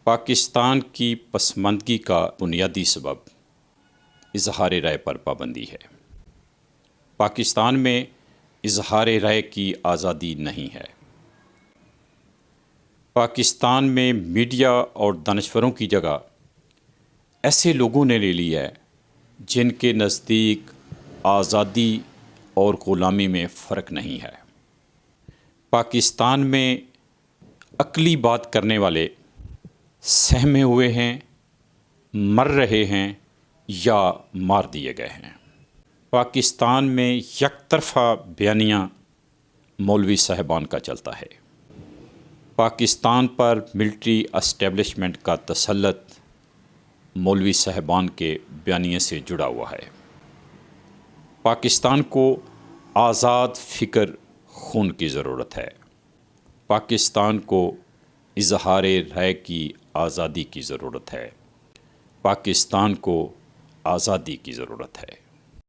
پاکستان کی پسماندگی کا بنیادی سبب اظہار رائے پر پابندی ہے۔ پاکستان میں اظہار رائے کی آزادی نہیں ہے۔ پاکستان میں میڈیا اور دانشوروں کی جگہ ایسے لوگوں نے لے لی ہے جن کے نزدیک آزادی اور غلامی میں فرق نہیں ہے۔ پاکستان میں عقلی بات کرنے والے سہمے ہوئے ہیں، مر رہے ہیں یا مار دیے گئے ہیں۔ پاکستان میں یک طرفہ بیانیہ مولوی صاحبان کا چلتا ہے۔ پاکستان پر ملٹری اسٹیبلشمنٹ کا تسلط مولوی صاحبان کے بیانیے سے جڑا ہوا ہے۔ پاکستان کو آزاد فکر خون کی ضرورت ہے۔ پاکستان کو اظہار رائے کی آزادی کی ضرورت ہے۔ پاکستان کو آزادی کی ضرورت ہے۔